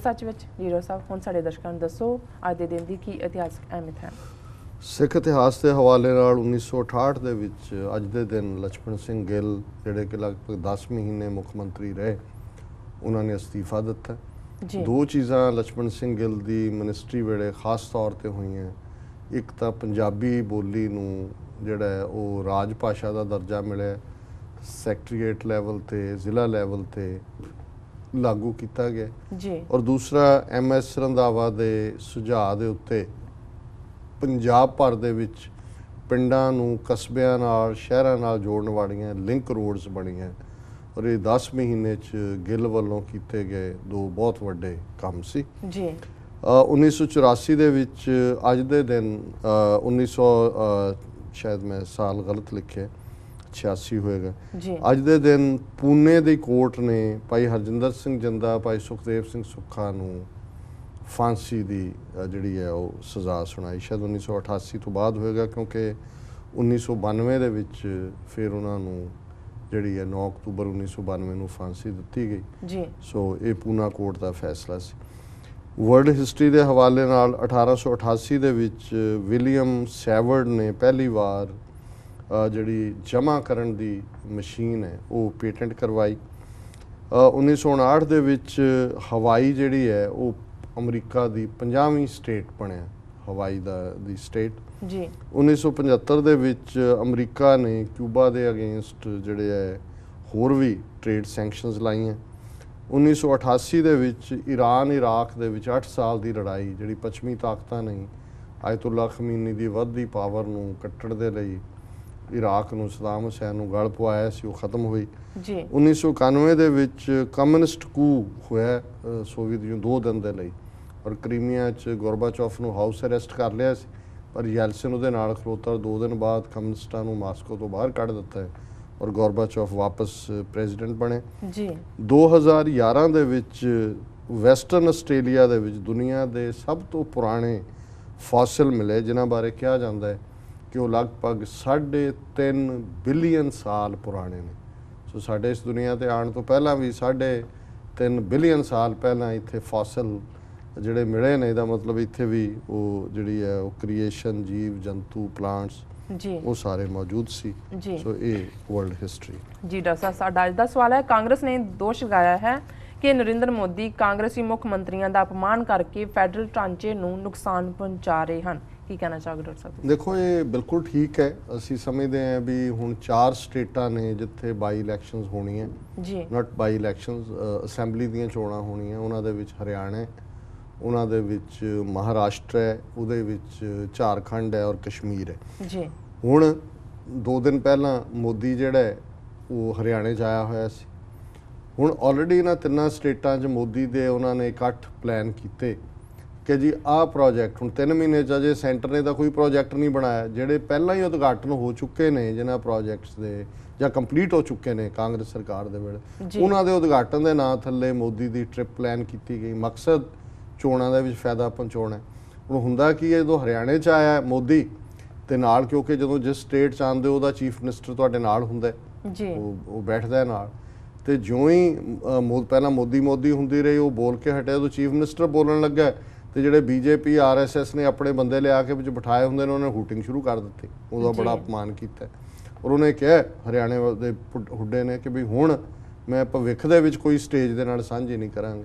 सच विच leader साहब हुण साडे दर्शकां नूं दसो अज दे दिन दी की इतिहासक अहमियत है? सिख इतिहास के हवाले नाल 1968 दे विच अज दे दिन लक्ष्मण सिंह गिल जिहड़े कि लगभग 10 महीने मुख मंत्री रहे, उन्होंने अस्तीफा दिता। दो चीज़ां लक्ष्मण सिंह गिल दी मिनिस्ट्री वेले खास तौर पर हुई हैं। एक तो पंजाबी बोली नूं जिहड़ा है वो राज भाषा का दर्जा मिले, सैकटरीएट लैवल ते जिला लैवल ते लागू किया गया जी। और दूसरा MS रंधावा के सुझाव के उत्ते पंजाब भर दे विच पिंडां नूं कस्बियां नाल शहरां नाल जोड़न वालियां लिंक रोड्स बणीआं और ये 10 महीने च गिल वल्लों कीते गए दो बहुत वड्डे काम सी जी। 1984 दे विच अज दे दिन 1900 शायद मैं साल गलत लिखे 86 होएगा अज दे दिन पुणे दी कोर्ट ने भाई हरजिंदर सिंह जिंदा भाई सुखदेव सिंह सुक्खा नूं फांसी की जिहड़ी है वो सज़ा सुनाई। शायद 1988 तो बाद होएगा क्योंकि 1992 दे विच फिर उन्होंने जिहड़ी है 9 अक्तूबर 1992 नूं फांसी दी गई जी। सो ये पूना कोर्ट का फैसला सी। वर्ल्ड हिस्टरी के हवाले नाल 1888 दे विच विलियम सैवर्ड ने पहली बार जिहड़ी जमा करन दी मशीन है वो पेटेंट करवाई। 1959 दे विच हवाई जिहड़ी है वो अमरीका की 50वीं स्टेट बनिया, हवाई दी स्टेट जी। 1975 दे विच अमरीका ने क्यूबा के अगेंस्ट जिहड़े है होर भी ट्रेड सैंक्शनस लाइयां। 1988 दे विच ईरान इराक दे विच 8 साल की लड़ाई जिहड़ी पश्चिमी ताकतां ने आयतुल्ला खमीनी की वधदी पावर नूं कट्टण दे लई इराक नूं सदाम हुसैन नूं गल पवाया सी, वो खत्म हुई जी। 1991 दे विच कम्युनिस्ट कू होया सोवियत यूनियन 2 दिन दे लई और क्रीमिया च गोरबाचौफ नूं हाउस अरेस्ट कर लिया सी, पर येल्सिन उहदे नाल खलोता 2 दिन बाद कम्युनिस्टां नूं मास्को तो बाहर कढ़ दिता है और गोरबाचौफ वापस प्रेजिडेंट बने जी। 2011 दे विच वैसटर्न आस्ट्रेलिया दे विच दुनिया के सब तो पुराने फॉसिल मिले जिन्हां बारे कहा जाता है कि वो लगभग 3.5 बिलियन साल पुराने ने। सो साडे इस दुनिया ते आने तो पहला भी 3.5 बिलियन साल पहला इत्थे फॉसिल जिहड़े मिले ने, इहदा मतलब इत्थे भी वो जिहड़ी है वो क्रिएशन जीव जंतु प्लांट्स जी वो सारे मौजूद सी जी। सो ये वर्ल्ड हिस्टरी जी। डॉक्टर साहब साडा अज दा सवाल है, कांग्रेस ने दोष लगाया है कि नरेंद्र मोदी कांग्रेसी मुख मंत्रियों का अपमान करके फैडरल ढांचे नूं नुकसान पहुंचा रहे हैं, की कहना चाहोगे डॉक्टर साहब? देखो ये बिल्कुल ठीक है, असी समझते हैं भी हुण 4 स्टेटां ने जिथे बाई इलैक्शनस होनी है जी, नॉट बाई इलैक्शनस असैंबली दीयां चोणां होणीआं, उन्हां दे विच हरियाणा है, उन्हां दे विच महाराष्ट्र है, उहदे विच झारखंड है और कश्मीर है जी। हुण 2 दिन पहला मोदी जिहड़ा है वो हरियाणे च आया होया सी। हुण ऑलरेडी इन्हां 3 स्टेटां च मोदी दे उन्होंने इकट्ठ प्लैन कीते कि जी आ प्रोजैक्ट हुण 3 महीने च अजे सेंटर ने तो कोई प्रोजैक्ट नहीं बनाया, जिहड़े पहला ही उद्घाटन हो चुके हैं जिन्हां प्रोजैक्ट्स के ਜਾਂ कंप्लीट हो चुके हैं कांग्रेस सरकार दे वेले, उन्हां दे उद्घाटन के नां थल्ले मोदी की ट्रिप प्लैन की गई, मकसद चोणां दे विच फायदा पहुँचाउणा। हुण हुंदा की है जो हरियाणे च आया मोदी ते नाल, क्योंकि जो जिस स्टेट च आंदे उहदा चीफ मिनिस्टर तुहाडे नाल हुंदा है, वो बैठदा है नाल, ते ज्यों ही पहला मोदी मोदी हुंदी रही, वो बोल के हटिया तो चीफ मिनिस्टर बोलण लग्गा तो जिहड़े BJP RSS ने अपने बंदे लिया के विच बिठाए हुंदे ने उन्होंने हूटिंग शुरू कर दी, उहदा बड़ा अपमान किया और उन्हें कहा हरियाणे दे हुड्डे ने कि भी हुण मैं भविख दे विच कोई स्टेज दे नाल सांझी नहीं करांगे।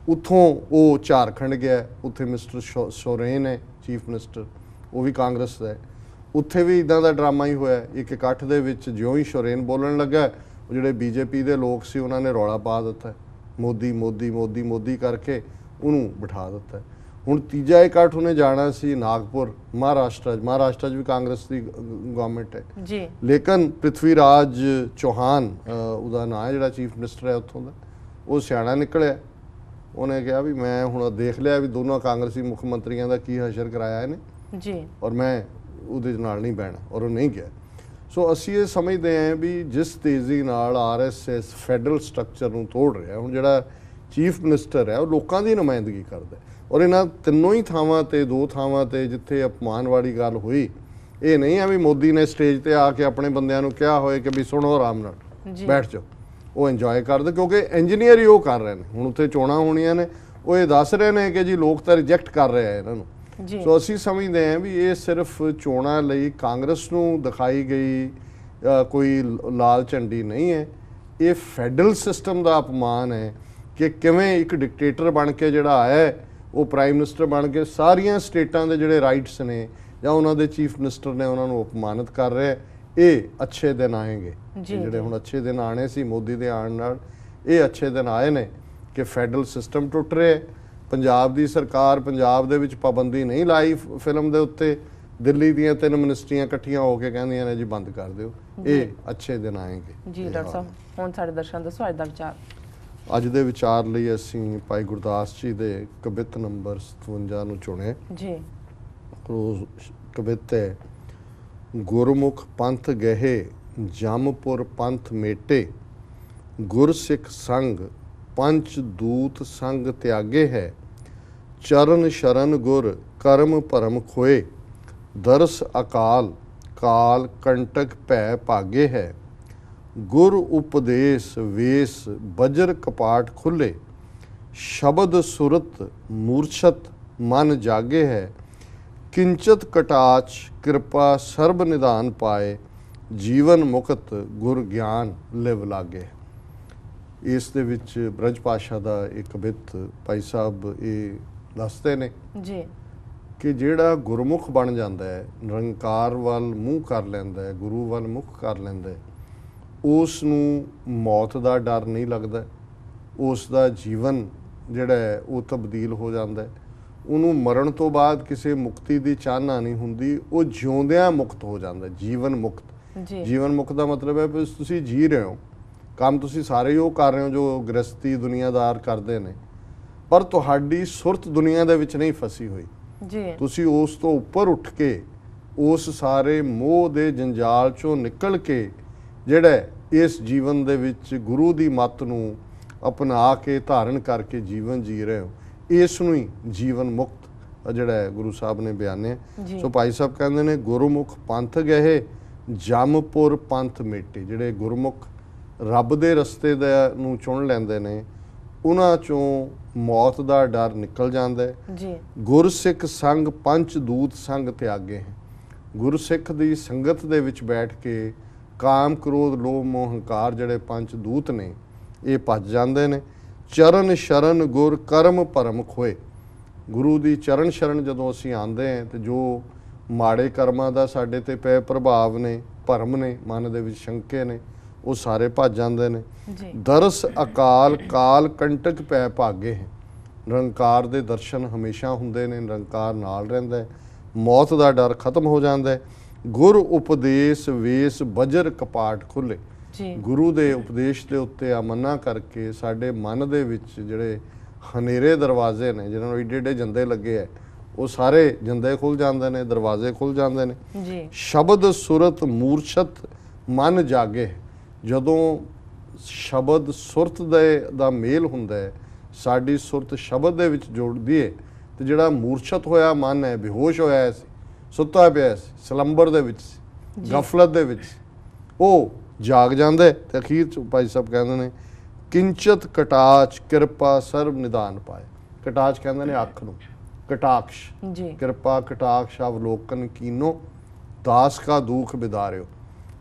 उत्थों वो झारखंड गया, उत्थे मिस्टर सोरेन है चीफ मिनिस्टर, वो भी कांग्रेस का है, उत्थे भी इदां दा ड्रामा ही होया। एक इकट्ठ दे विच ज्यों ही सोरेन बोलण लगा जिहड़े BJP दे लोग सी उन्होंने रौला पा दिता, मोदी मोदी मोदी मोदी करके उन्होंने बिठा दिता है। हुण तीजा इकट्ठ उन्हें जाना सी नागपुर महाराष्ट्र भी कांग्रेस की गवर्नमेंट है जी, लेकिन पृथ्वीराज चौहान उहदा नाम है जिहड़ा चीफ मिनिस्टर है उत्थों का, वो सियाणा निकलिया, उन्हें कहा भी मैं हुण देख लिया भी दोनों कांग्रेसी मुख मंत्रियों का की हशर कराया इन्हें जी, और मैं उहदे नाल नहीं बहना, और वो नहीं गया। सो असी ये समझते हैं भी जिस तेज़ी नाल RSS फैडरल स्ट्रक्चर नूं तोड़ रहा, हुण जिहड़ा चीफ मिनिस्टर है वो लोगों की नुमाइंदगी करता है, और इन्हां तिनों ही थावां ते 2 थावां ते जिथे अपमान वाली गल हुई, ये नहीं है भी मोदी ने स्टेज पर आके अपने बंदियां नूं कहा होए कि भी सुनो आराम नाल बैठ जाओ, वो इंजॉय करते, क्योंकि इंजीनियर ही वो कर रहे हैं। हुण उत्थे चोणां होणीआं ने, ਉਹ ਇਹ ਦੱਸ ਰਹੇ ਨੇ ਕਿ ਜੀ ਲੋਕ ਤਾਂ ਰਿਜੈਕਟ ਕਰ ਰਹੇ ਆ ਇਹਨਾਂ ਨੂੰ। ਜੀ ਸੋ ਅਸੀਂ ਸਮਝਦੇ ਹਾਂ ਵੀ ਇਹ ਸਿਰਫ ਚੋਣਾਂ ਲਈ ਕਾਂਗਰਸ ਨੂੰ ਦਿਖਾਈ ਗਈ ਕੋਈ ਲਾਲ ਝੰਡੀ ਨਹੀਂ ਹੈ। ਇਹ ਫੈਡਰਲ ਸਿਸਟਮ ਦਾ ਅਪਮਾਨ ਹੈ ਕਿ ਕਿਵੇਂ ਇੱਕ ਡਿਕਟੇਟਰ ਬਣ ਕੇ ਜਿਹੜਾ ਆਇਆ ਉਹ ਪ੍ਰਾਈਮ ਮਿਨਿਸਟਰ ਬਣ ਕੇ ਸਾਰੀਆਂ ਸਟੇਟਾਂ ਦੇ ਜਿਹੜੇ ਰਾਈਟਸ ਨੇ ਜਾਂ ਉਹਨਾਂ ਦੇ ਚੀਫ ਮਿਨਿਸਟਰ ਨੇ ਉਹਨਾਂ ਨੂੰ ਅਪਮਾਨਿਤ ਕਰ ਰਿਹਾ। ਇਹ ਅੱਛੇ ਦਿਨ ਆਏਗੇ, ਜਿਹੜੇ ਹੁਣ ਅੱਛੇ ਦਿਨ ਆਣੇ ਸੀ ਮੋਦੀ ਦੇ ਆਉਣ ਨਾਲ, ਇਹ ਅੱਛੇ ਦਿਨ ਆਏ ਨੇ ਕਿ ਫੈਡਰਲ ਸਿਸਟਮ ਟੁੱਟ ਰਿਹਾ। ਪੰਜਾਬ ਦੀ ਸਰਕਾਰ ਪੰਜਾਬ ਦੇ ਵਿੱਚ ਪਾਬੰਦੀ ਨਹੀਂ ਲਾਈ ਫਿਲਮ ਦੇ ਉੱਤੇ, ਦਿੱਲੀ ਦੀਆਂ 3 ਮਿਨਿਸਟਰੀਆਂ ਇਕੱਠੀਆਂ ਹੋ ਕੇ ਕਹਿੰਦੀਆਂ ਨੇ ਜੀ ਬੰਦ ਕਰ ਦਿਓ। ਇਹ ਅੱਛੇ ਦਿਨ ਆਏਗੇ ਜੀ। ਡਾਕਟਰ ਸਾਹਿਬ ਹੁਣ ਸਾਡੇ ਦਰਸ਼ਕਾਂ ਦੱਸੋ ਅੱਜ ਦਾ ਵਿਚਾਰ। ਅੱਜ ਦੇ ਵਿਚਾਰ ਲਈ ਅਸੀਂ ਭਾਈ ਗੁਰਦਾਸ ਜੀ ਦੇ ਕਵਿਤ ਨੰਬਰ 57 ਨੂੰ ਚੁਣਿਆ ਜੀ। ਉਹ ਕਵਿਤ ਹੈ, ਗੁਰਮੁਖ ਪੰਥ ਗਹਿ ਜਮਪੁਰ ਪੰਥ ਮੇਟੇ, ਗੁਰ ਸਿੱਖ ਸੰਗ ਪੰਚ ਦੂਤ ਸੰਗ ਤਿਆਗੇ ਹੈ, ਚਰਨ ਸ਼ਰਨ ਗੁਰ ਕਰਮ ਭਰਮ ਖੋਏ, ਦਰਸ ਅਕਾਲ ਕਾਲ ਕੰਟਕ ਭੈ ਭਾਗੇ ਹੈ, ਗੁਰ ਉਪਦੇਸ਼ ਵੇਸ ਬਜਰ ਕਪਾਟ ਖੁੱਲੇ, ਸ਼ਬਦ ਸੁਰਤ ਮੂਰਛਤ ਮਨ ਜਾਗੇ ਹੈ, ਕਿੰਚਤ ਕਟਾਚ ਕਿਰਪਾ ਸਰਬ ਨਿਧਾਨ ਪਾਏ, ਜੀਵਨ ਮੁਕਤ ਗੁਰ ਗਿਆਨ ਲਿਵ ਲਾਗੇ। ਇਸ ਦੇ ਵਿੱਚ ਬ੍ਰਜ ਭਾਸ਼ਾ ਦਾ ਇੱਕ ਕਵਿਤ ਭਾਈ ਸਾਹਿਬ ਇਹ ਦੱਸਦੇ ਨੇ ਜੀ ਕਿ ਜਿਹੜਾ ਗੁਰਮੁਖ ਬਣ ਜਾਂਦਾ ਹੈ, ਨਿਰੰਕਾਰ ਵੱਲ ਮੂੰਹ ਕਰ ਲੈਂਦਾ ਹੈ, ਗੁਰੂ ਵੱਲ ਮੁਖ ਕਰ ਲੈਂਦਾ ਹੈ, ਉਸ ਨੂੰ ਮੌਤ ਦਾ ਡਰ ਨਹੀਂ ਲੱਗਦਾ। ਉਸ ਦਾ ਜੀਵਨ ਜਿਹੜਾ ਹੈ ਉਹ ਤਬਦੀਲ ਹੋ ਜਾਂਦਾ ਹੈ। ਉਹਨੂੰ ਮਰਨ ਤੋਂ ਬਾਅਦ ਕਿਸੇ ਮੁਕਤੀ ਦੀ ਚਾਹਨਾ ਨਹੀਂ ਹੁੰਦੀ, ਉਹ ਜਿਉਂਦਿਆਂ ਮੁਕਤ ਹੋ ਜਾਂਦਾ, ਜੀਵਨ ਮੁਕਤ। ਜੀਵਨ ਮੁਕਤ ਦਾ ਮਤਲਬ ਹੈ ਵੀ ਤੁਸੀਂ ਜੀ ਰਹੇ ਹੋ, ਕੰਮ ਤੁਸੀਂ ਸਾਰੇ ਉਹ ਕਰ ਰਹੇ ਹੋ ਜੋ ਗ੍ਰਸਤੀ ਦੁਨੀਆਦਾਰ ਕਰਦੇ ਨੇ, ਪਰ ਤੁਹਾਡੀ ਸੁਰਤ ਦੁਨੀਆ ਦੇ ਵਿੱਚ ਨਹੀਂ ਫਸੀ ਹੋਈ। ਤੁਸੀਂ ਉਸ ਤੋਂ ਉੱਪਰ ਉੱਠ ਕੇ ਉਸ ਸਾਰੇ ਮੋਹ ਦੇ ਜੰਜਾਲ ਚੋਂ ਨਿਕਲ ਕੇ ਜਿਹੜਾ ਇਸ ਜੀਵਨ ਦੇ ਵਿੱਚ ਗੁਰੂ ਦੀ ਮੱਤ ਨੂੰ ਅਪਣਾ ਕੇ ਧਾਰਨ ਕਰਕੇ ਜੀਵਨ ਜੀ ਰਹੇ ਹੋ, ਇਸ ਨੂੰ ਹੀ ਜੀਵਨ ਮੁਕਤ ਜਿਹੜਾ ਹੈ ਗੁਰੂ ਸਾਹਿਬ ਨੇ ਬਿਆਨਿਆ। ਸੋ ਭਾਈ ਸਾਹਿਬ ਕਹਿੰਦੇ ਨੇ, ਗੁਰਮੁਖ ਪੰਥ ਗਏ ਜਮਪੁਰ ਪੰਥ ਮੇਟੇ। ਜਿਹੜੇ ਗੁਰਮੁਖ ਰੱਬ ਦੇ ਰਸਤੇ ਦਾ ਨੂੰ ਚੁਣ ਲੈਂਦੇ ਨੇ, ਉਹਨਾਂ ਚੋਂ ਮੌਤ ਦਾ ਡਰ ਨਿਕਲ ਜਾਂਦਾ ਹੈ। ਗੁਰਸਿੱਖ ਸੰਗ ਪੰਚ ਦੂਤ ਸੰਗ ਤਿਆਗੇ ਹੈ। ਗੁਰਸਿੱਖ ਦੀ ਸੰਗਤ ਦੇ ਵਿੱਚ ਬੈਠ ਕੇ ਕਾਮ ਕ੍ਰੋਧ ਲੋਭ ਮੋਹ ਹੰਕਾਰ ਜਿਹੜੇ ਪੰਜ ਦੂਤ ਨੇ ਇਹ ਭੱਜ ਜਾਂਦੇ ਨੇ। ਚਰਨ ਸ਼ਰਨ ਗੁਰ ਕਰਮ ਭਰਮ ਖੋਏ। ਗੁਰੂ ਦੀ ਚਰਨ ਸ਼ਰਨ ਜਦੋਂ ਅਸੀਂ ਆਉਂਦੇ ਹਾਂ ਤੇ ਜੋ ਮਾੜੇ ਕਰਮਾਂ ਦਾ ਸਾਡੇ ਤੇ ਪਏ ਪ੍ਰਭਾਵ ਨੇ, ਭਰਮ ਨੇ, ਮਨ ਦੇ ਵਿੱਚ ਸ਼ੰਕੇ ਨੇ, ਉਹ ਸਾਰੇ ਭੱਜ ਜਾਂਦੇ ਨੇ। ਦਰਸ ਅਕਾਲ ਕਾਲ ਕੰਟਕ ਪੈ ਭਾਗੇ ਹੈ। ਨਿਰੰਕਾਰ ਦੇ ਦਰਸ਼ਨ ਹਮੇਸ਼ਾ ਹੁੰਦੇ ਨੇ, ਨਿਰੰਕਾਰ ਨਾਲ ਰਹਿੰਦਾ ਹੈ, ਮੌਤ ਦਾ ਡਰ ਖਤਮ ਹੋ ਜਾਂਦਾ ਹੈ। ਗੁਰ ਉਪਦੇਸ਼ ਵੇਸ ਬਜਰ ਕਪਾਟ ਖੁੱਲੇ। ਗੁਰੂ ਦੇ ਉਪਦੇਸ਼ ਦੇ ਉੱਤੇ ਅਮਨਾ ਕਰਕੇ ਸਾਡੇ ਮਨ ਦੇ ਵਿੱਚ ਜਿਹੜੇ ਹਨੇਰੇ ਦਰਵਾਜ਼ੇ ਨੇ, ਜਿਹਨਾਂ ਨੂੰ ਏਡੇ ਏਡੇ ਜੰਦੇ ਲੱਗੇ ਹੈ, ਉਹ ਸਾਰੇ ਜੰਦੇ ਖੁੱਲ ਜਾਂਦੇ ਨੇ, ਦਰਵਾਜ਼ੇ ਖੁੱਲ ਜਾਂਦੇ ਨੇ। ਸ਼ਬਦ ਸੁਰਤ ਮੂਰਛਤ ਮਨ ਜਾਗੇ। ਜਦੋਂ ਸ਼ਬਦ ਸੁਰਤ ਦਾ ਮੇਲ ਹੁੰਦਾ ਹੈ, ਸਾਡੀ ਸੁਰਤ ਸ਼ਬਦ ਦੇ ਵਿੱਚ ਜੋੜਦੀ ਹੈ, ਤੇ ਜਿਹੜਾ ਮੂਰਛਤ ਹੋਇਆ ਮਨ ਹੈ, ਬੇਹੋਸ਼ ਹੋਇਆ ਸੀ, ਸੁੱਤਾ ਪਿਆ ਸੀ, ਸਲੰਬਰ ਦੇ ਵਿੱਚ, ਗਫਲਤ ਦੇ ਵਿੱਚ, ਉਹ ਜਾਗ ਜਾਂਦਾ ਹੈ। ਤੇ ਅਖੀਰ ਚ ਭਾਈ ਸਾਹਿਬ ਕਹਿੰਦੇ ਨੇ, ਕਿੰਚਤ ਕਟਾਚ ਕਿਰਪਾ ਸਰਬ ਨਿਧਾਨ ਪਾਏ। ਕਟਾਚ ਕਹਿੰਦੇ ਨੇ ਅੱਖ ਨੂੰ, ਕਟਾਕਸ਼, ਕਿਰਪਾ ਕਟਾਕਸ਼ ਅਵਲੋਕਨ ਕੀਨੋ, ਦਾਸ ਕਾ ਦੁੱਖ ਬਿਦਾਰਿਓ।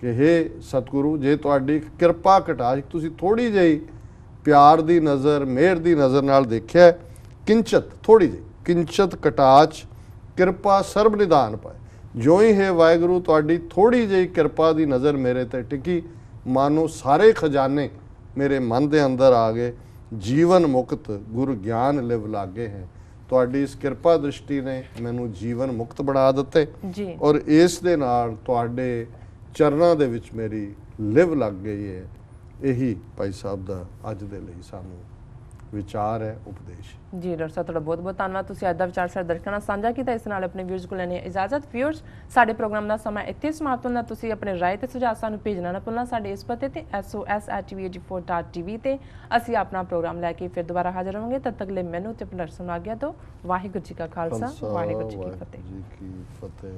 ਕਿ ਹੇ ਸਤਿਗੁਰੂ, ਜੇ ਤੁਹਾਡੀ ਕਿਰਪਾ ਕਟਾਚ, ਤੁਸੀਂ ਥੋੜੀ ਜਿਹੀ ਪਿਆਰ ਦੀ ਨਜ਼ਰ, ਮਿਹਰ ਦੀ ਨਜ਼ਰ ਨਾਲ ਦੇਖਿਆ, ਕਿੰਚਤ ਥੋੜੀ ਜਿਹੀ, ਕਿੰਚਤ ਕਟਾਚ ਕਿਰਪਾ ਸਰਬ ਨਿਧਾਨ ਪਾਏ। ਜੋ ਹੀ ਹੈ ਵਾਹਿਗੁਰੂ, ਤੁਹਾਡੀ ਥੋੜੀ ਜਿਹੀ ਕਿਰਪਾ ਦੀ ਨਜ਼ਰ ਮੇਰੇ ਤੇ ਟਿਕੀ, ਮਾਨੋ ਸਾਰੇ ਖਜ਼ਾਨੇ ਮੇਰੇ ਮਨ ਦੇ ਅੰਦਰ ਆ ਗਏ, ਜੀਵਨ ਮੁਕਤ ਗੁਰ ਗਿਆਨ ਲਿਵ ਲਾਗੇ ਹੈ। ਤੁਹਾਡੀ ਇਸ ਕਿਰਪਾ ਦ੍ਰਿਸ਼ਟੀ ਨੇ ਮੈਨੂੰ ਜੀਵਨ ਮੁਕਤ ਬਣਾ ਦਿੱਤੇ, ਔਰ ਇਸ ਦੇ ਨਾਲ ਤੁਹਾਡੇ ਚਰਨਾਂ ਦੇ ਵਿੱਚ ਮੇਰੀ ਲਿਵ ਲੱਗ ਗਈ ਹੈ। ਇਹੀ ਭਾਈ ਸਾਹਿਬ ਦਾ ਅੱਜ ਦੇ ਲਈ ਸਾਨੂੰ ਵਿਚਾਰ ਹੈ, ਉਪਦੇਸ਼। ਜੀ ਡਾਕਟਰ ਸਾਹਿਬ, ਤੁਹਾਡਾ ਬਹੁਤ ਬਹੁਤ ਧੰਨਵਾਦ। ਤੁਸੀਂ ਅੱਜ ਦਾ ਵਿਚਾਰ ਸਾਡੇ ਦਰਸ਼ਕਾਂ ਨਾਲ ਸਾਂਝਾ ਕੀਤਾ। ਇਸ ਨਾਲ ਆਪਣੇ ਵਿਊਅਰਸ ਕੋਲ ਲੈਣੀ ਇਜਾਜ਼ਤ। ਵਿਊਅਰਸ, ਸਾਡੇ ਪ੍ਰੋਗਰਾਮ ਦਾ ਸਮਾਂ ਇੱਥੇ ਸਮਾਪਤ ਹੁੰਦਾ। ਤੁਸੀਂ ਆਪਣੇ ਰਾਏ ਤੇ ਸੁਝਾਅ ਸਾਨੂੰ ਭੇਜਣਾ ਨਾ ਭੁੱਲਣਾ ਸਾਡੇ ਇਸ ਪਤੇ ਤੇ sos@tv84.tv ਤੇ। ਅਸੀਂ ਆਪਣਾ ਪ੍ਰੋਗਰਾਮ ਲੈ ਕੇ ਫਿਰ ਦੁਬਾਰਾ ਹਾਜ਼ਰ ਹੋਵਾਂਗੇ। ਤਦ ਤੱਕ ਲਈ ਮੈਨੂੰ ਤੇ ਆਪਣੇ ਦਰਸ਼ਕਾਂ ਨੂੰ ਆਗਿਆ ਦਿਓ। ਵਾਹਿਗੁਰੂ ਜੀ ਕਾ ਖਾਲਸਾ, ਵਾਹਿਗੁਰੂ ਜੀ ਕੀ ਫਤਿਹ।